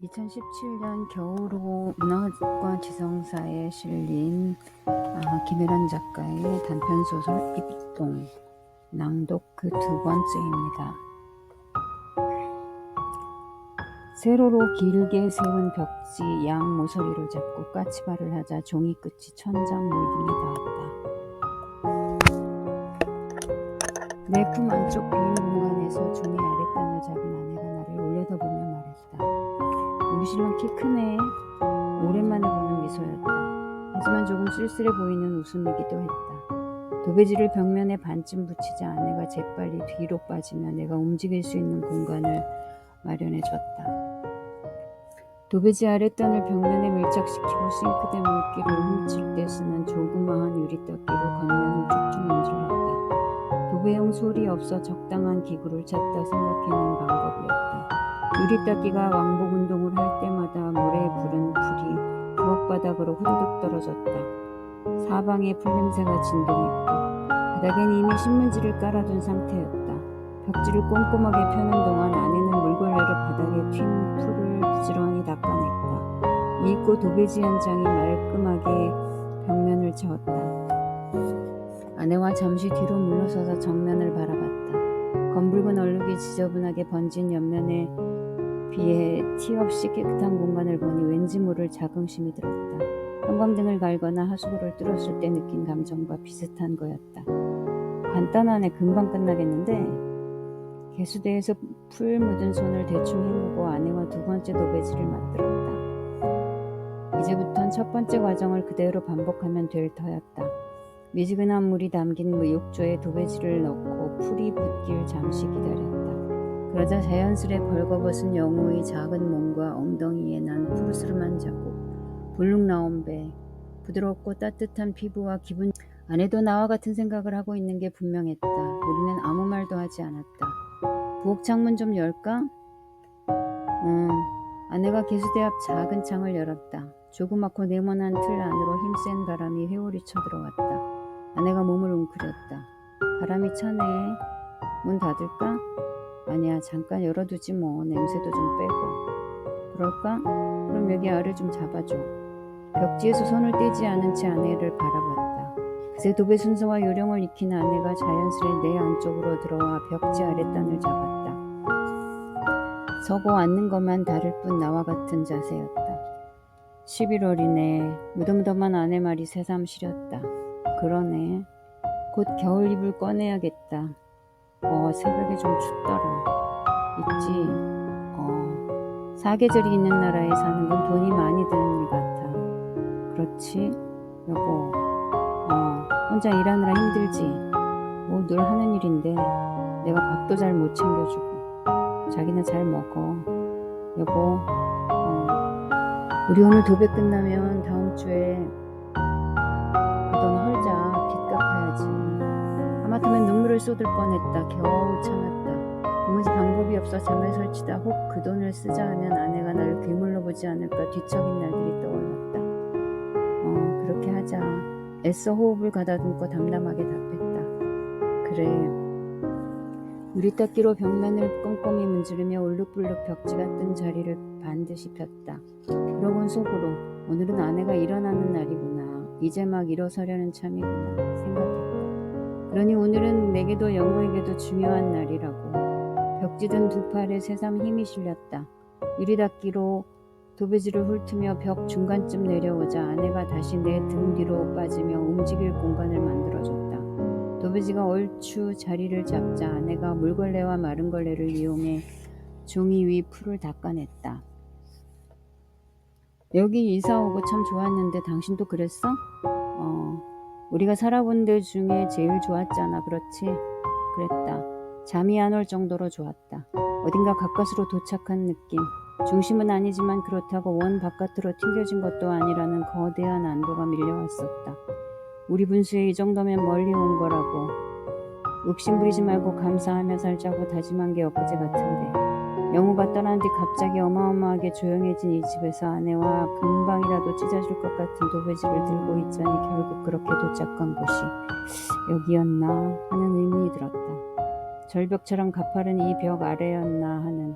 2017년 겨울호 문학과 지성사에 실린 김혜란 작가의 단편소설 입동 낭독 그 두 번째입니다. 세로로 길게 세운 벽지 양 모서리를 잡고 까치발을 하자 종이 끝이 천장 몰딩에 닿았다. 내 품 안쪽 빈 공간에서 종이 아랫단을 잡은 아내가 나를 올려다보며 말했다. 우리 신랑 키 크네. 오랜만에 보는 미소였다. 하지만 조금 쓸쓸해 보이는 웃음이기도 했다. 도배지를 벽면에 반쯤 붙이자 아내가 재빨리 뒤로 빠지며 내가 움직일 수 있는 공간을 마련해줬다. 도배지 아랫단을 벽면에 밀착시키고 싱크대 물기를 훔칠 때 쓰는 조그마한 유리닦이로 겉면을 쭉쭉 문질렀다. 도배용 솔이 없어 적당한 기구를 찾다 생각해낸 방법이었다. 유리닦이가 왕복 운동을 할 때마다 모래에 부른 풀이 부엌바닥으로 후두둑 떨어졌다. 사방에 풀냄새가 진동했고 바닥엔 이미 신문지를 깔아둔 상태였다. 벽지를 꼼꼼하게 펴는 동안 아내는 물걸레로 바닥에 튄 풀을 부지런히 닦아냈다. 밉고 도배지 한 장이 말끔하게 벽면을 채웠다. 아내와 잠시 뒤로 물러서서 정면을 바라봤다. 검붉은 얼룩이 지저분하게 번진 옆면에 비해 티 없이 깨끗한 공간을 보니 왠지 모를 자긍심이 들었다. 형광등을 갈거나 하수구를 뚫었을 때 느낀 감정과 비슷한 거였다. 간단하네. 금방 끝나겠는데? 개수대에서 풀 묻은 손을 대충 헹구고 아내와 두 번째 도배지를 맞들었다. 이제부턴 첫 번째 과정을 그대로 반복하면 될 터였다. 미지근한 물이 담긴 욕조에 도배지를 넣고 풀이 붙길 잠시 기다렸다. 그러자 자연스레 벌거벗은 영우의 작은 몸과 엉덩이에 난 푸르스름한 자국, 불룩 나온 배, 부드럽고 따뜻한 피부와 기분. 아내도 나와 같은 생각을 하고 있는 게 분명했다. 우리는 아무 말도 하지 않았다. 부엌 창문 좀 열까? 아내가 개수대 앞 작은 창을 열었다. 조그맣고 네모난 틀 안으로 힘센 바람이 회오리 쳐들어왔다. 아내가 몸을 웅크렸다. 바람이 차네. 문 닫을까? 아니야, 잠깐 열어두지 뭐. 냄새도 좀 빼고. 그럴까? 그럼 여기 알을 좀 잡아줘. 벽지에서 손을 떼지 않은 채 아내를 바라봤다. 그새 도배 순서와 요령을 익힌 아내가 자연스레 내 안쪽으로 들어와 벽지 아랫단을 잡았다. 서고 앉는 것만 다를 뿐 나와 같은 자세였다. 11월이네. 무덤덤한 아내 말이 새삼 시렸다. 그러네. 곧 겨울 이불 꺼내야겠다. 새벽에 좀 춥더라. 있지. 사계절이 있는 나라에 사는 건 돈이 많이 드는 일 같아. 그렇지? 여보, 혼자 일하느라 힘들지? 뭐 늘 하는 일인데 내가 밥도 잘 못 챙겨주고 자기는 잘 먹어. 여보, 우리 오늘 도배 끝나면 다음 주에 그 돈 헐자. 빚 갚아야지. 하마터면 눈물을 쏟을 뻔했다. 겨우 참았다. 도무지 방법이 없어 잠을 설치다 혹 그 돈을 쓰자 하면 아내가 나를 괴물로 보지 않을까 뒤척인 날들이 떠올랐다. 그렇게 하자. 애써 호흡을 가다듬고 담담하게 답했다. 그래. 유리닦이로 벽면을 꼼꼼히 문지르며 울룩불룩 벽지가 뜬 자리를 반드시 폈다. 그러곤 속으로 오늘은 아내가 일어나는 날이구나. 이제 막 일어서려는 참이구나 생각했다. 그러니 오늘은 내게도 영우에게도 중요한 날이라고. 벽지 든 두 팔에 새삼 힘이 실렸다. 유리닦이로 도배지를 훑으며 벽 중간쯤 내려오자 아내가 다시 내 등 뒤로 빠지며 움직일 공간을 만들어줬다. 도배지가 얼추 자리를 잡자 아내가 물걸레와 마른 걸레를 이용해 종이 위 풀을 닦아냈다. 여기 이사 오고 참 좋았는데 당신도 그랬어? 우리가 살아본 데 중에 제일 좋았잖아. 그렇지? 그랬다. 잠이 안 올 정도로 좋았다. 어딘가 가까스로 도착한 느낌. 중심은 아니지만 그렇다고 원 바깥으로 튕겨진 것도 아니라는 거대한 안도가 밀려왔었다. 우리 분수에 이 정도면 멀리 온 거라고. 욕심부리지 말고 감사하며 살자고 다짐한 게 엊그제 같은데. 영우가 떠난 뒤 갑자기 어마어마하게 조용해진 이 집에서 아내와 금방이라도 찢어질 것 같은 도배지를 들고 있자니 결국 그렇게 도착한 곳이 여기였나 하는 의문이 들었다. 절벽처럼 가파른 이 벽 아래였나 하는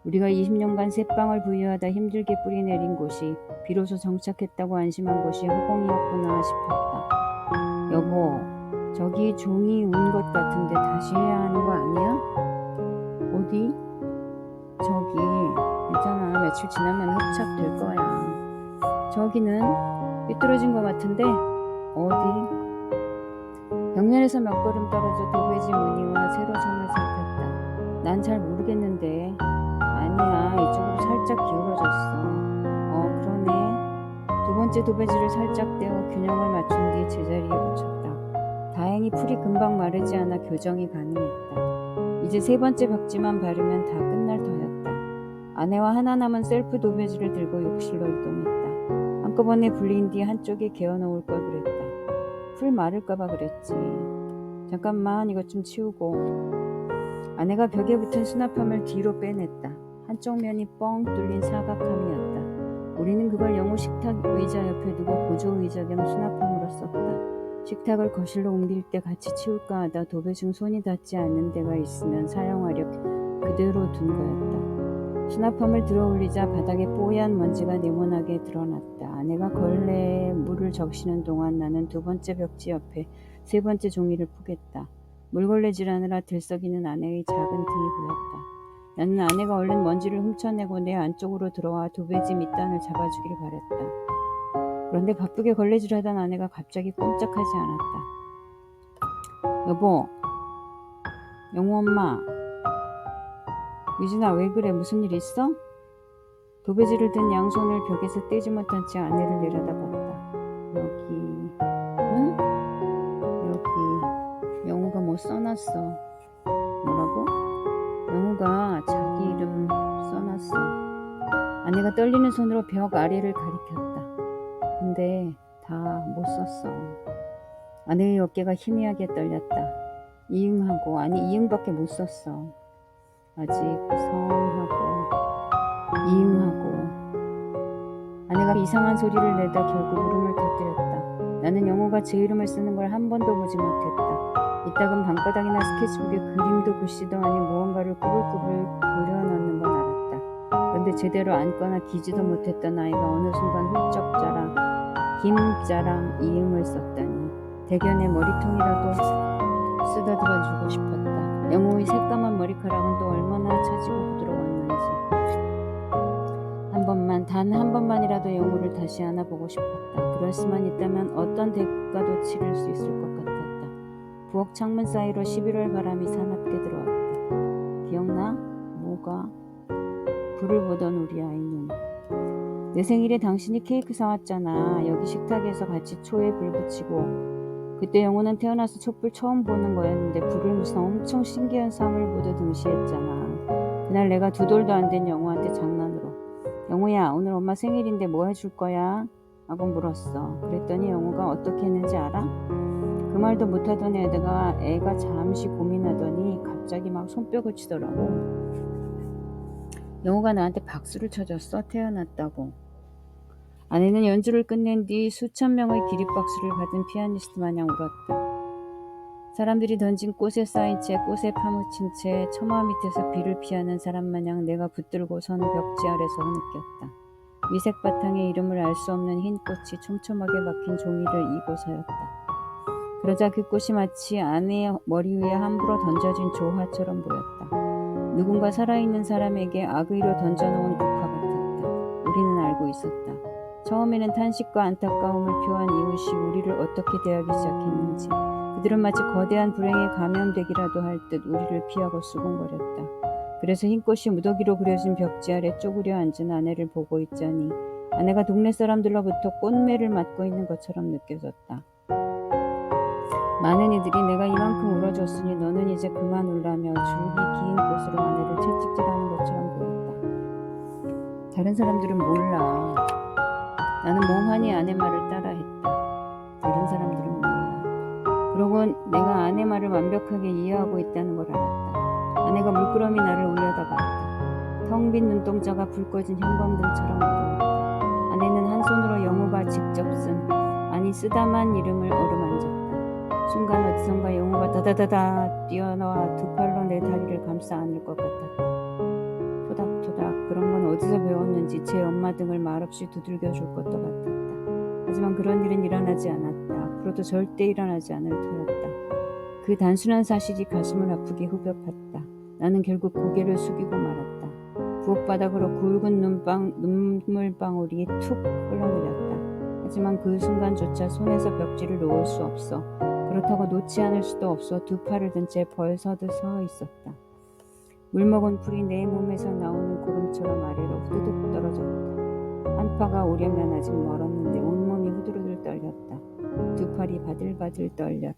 우리가 20년간 새빵을 부유하다 힘들게 뿌리내린 곳이 비로소 정착했다고 안심한 곳이 허공이었구나 싶었다. 여보, 저기 종이 운 것 같은데 다시 해야 하는 거 아니야? 어디? 저기. 괜찮아. 며칠 지나면 흡착될 거야. 저기는 삐뚤어진 것 같은데 어디? 벽면에서 몇 걸음 떨어져 도배지 무늬와 세로 선을 살폈다. 난 잘 모르겠는데. 아니야, 이쪽으로 살짝 기울어졌어. 그러네. 두 번째 도배지를 살짝 떼어 균형을 맞춘 뒤 제자리에 붙였다. 다행히 풀이 금방 마르지 않아 교정이 가능했다. 이제 세 번째 벽지만 바르면 다 끝날 터였다. 아내와 하나 남은 셀프 도배지를 들고 욕실로 이동했다. 한꺼번에 불린 뒤 한쪽에 개어놓을 걸 그랬다. 풀 마를까봐 그랬지. 잠깐만, 이것 좀 치우고. 아내가 벽에 붙은 수납함을 뒤로 빼냈다. 한쪽 면이 뻥 뚫린 사각함이었다. 우리는 그걸 영우 식탁 의자 옆에 두고 보조 의자 겸 수납함으로 썼다. 식탁을 거실로 옮길 때 같이 치울까 하다 도배 중 손이 닿지 않는 데가 있으면 사용하려 그대로 둔 거였다. 수납함을 들어 올리자 바닥에 뽀얀 먼지가 네모나게 드러났다. 아내가 걸레에 물을 적시는 동안 나는 두 번째 벽지 옆에 세 번째 종이를 푸겠다. 물걸레질하느라 들썩이는 아내의 작은 등이 보였다. 나는 아내가 얼른 먼지를 훔쳐내고 내 안쪽으로 들어와 도배지 밑단을 잡아주길 바랬다. 그런데 바쁘게 걸레질하던 아내가 갑자기 꼼짝하지 않았다. 여보, 영우 엄마, 유진아 왜 그래? 무슨 일 있어? 도배지를 든 양손을 벽에서 떼지 못한 채 아내를 내려다봤다. 여기, 응? 여기 영우가 뭐 써놨어. 뭐라고? 영우가 자기 이름 써놨어. 아내가 떨리는 손으로 벽 아래를 가리켰다. 근데 다 못 썼어. 아내의 어깨가 희미하게 떨렸다. 이응하고, 아니 이응밖에 못 썼어. 아직 성하고 이응하고. 아내가 이상한 소리를 내다 결국 울음을 터뜨렸다. 나는 영우가 제 이름을 쓰는 걸 한 번도 보지 못했다. 이따금 방바닥이나 스케치북에 그림도 글씨도 아닌 무언가를 꾸불꾸불 그려넣는 건 알았다. 그런데 제대로 앉거나 기지도 못했던 아이가 어느 순간 훌쩍 자라 김자랑 이응을 썼다니. 대견의 머리통이라도 쓰다듬어주고 싶었다. 영우의 새까만 머리카락은 또 얼마나 차지고 부드러웠는지. 한 번만, 단 한 번만이라도 영우를 다시 안아보고 싶었다. 그럴 수만 있다면 어떤 대가도 치를 수 있을 것 같았다. 부엌 창문 사이로 11월 바람이 사납게 들어왔다. 기억나? 뭐가? 불을 보던 우리 아이 눈. 내 생일에 당신이 케이크 사왔잖아. 여기 식탁에서 같이 초에 불 붙이고. 그때 영우는 태어나서 촛불 처음 보는 거였는데 불을 무슨 엄청 신기한 상을 보듯 응시했잖아. 그날 내가 두 돌도 안 된 영우한테 장난으로 영우야, 오늘 엄마 생일인데 뭐 해줄 거야? 하고 물었어. 그랬더니 영우가 어떻게 했는지 알아? 그 말도 못하던 애가 잠시 고민하더니 갑자기 막 손뼉을 치더라고. 영우가 나한테 박수를 쳐줬어. 태어났다고. 아내는 연주를 끝낸 뒤 수천 명의 기립박수를 받은 피아니스트 마냥 울었다. 사람들이 던진 꽃에 쌓인 채 꽃에 파묻힌 채 처마 밑에서 비를 피하는 사람 마냥 내가 붙들고 선 벽지 아래서 흐느꼈다. 미색 바탕에 이름을 알 수 없는 흰 꽃이 촘촘하게 박힌 종이를 이고 서였다. 그러자 그 꽃이 마치 아내의 머리 위에 함부로 던져진 조화처럼 보였다. 누군가 살아있는 사람에게 악의로 던져놓은 국화 같았다. 우리는 알고 있었다. 처음에는 탄식과 안타까움을 표한 이웃이 우리를 어떻게 대하기 시작했는지. 그들은 마치 거대한 불행에 감염되기라도 할 듯 우리를 피하고 수군거렸다. 그래서 흰 꽃이 무더기로 그려진 벽지 아래 쪼그려 앉은 아내를 보고 있자니 아내가 동네 사람들로부터 꽃매를 맞고 있는 것처럼 느껴졌다. 많은 이들이 내가 이만큼 울어줬으니 너는 이제 그만 울라며 줄기 긴 꽃으로 아내를 채찍질하는 것처럼 보였다. 다른 사람들은 몰라. 나는 멍하니 아내 말을 따라했다. 다른 사람들은 몰라. 그러고 내가 아내 말을 완벽하게 이해하고 있다는 걸 알았다. 아내가 물끄러미 나를 올려다봤다. 텅 빈 눈동자가 불 꺼진 형광등처럼 어두웠다. 아내는 한 손으로 영우가 직접 쓴, 쓰다만 이름을 어루만졌다. 순간 어디선가 영우가 다다다다 뛰어나와 두 팔로 내 다리를 감싸 안을 것 같았다. 토닥토닥 어디서 배웠는지 제 엄마 등을 말없이 두들겨 줄 것도 같았다. 하지만 그런 일은 일어나지 않았다. 앞으로도 절대 일어나지 않을 터였다. 그 단순한 사실이 가슴을 아프게 후벼팠다. 나는 결국 고개를 숙이고 말았다. 부엌바닥으로 굵은 눈물방울이 툭 흘러내렸다. 하지만 그 순간조차 손에서 벽지를 놓을 수 없어. 그렇다고 놓지 않을 수도 없어 두 팔을 든 채 벌서듯 서 있었다. 물먹은 풀이 내 몸에서 나오는 구름처럼 아래로 후두둑 떨어졌다. 한 파가 오려면 아직 멀었는데 온몸이 후들후들 떨렸다. 두 팔이 바들바들 떨렸다.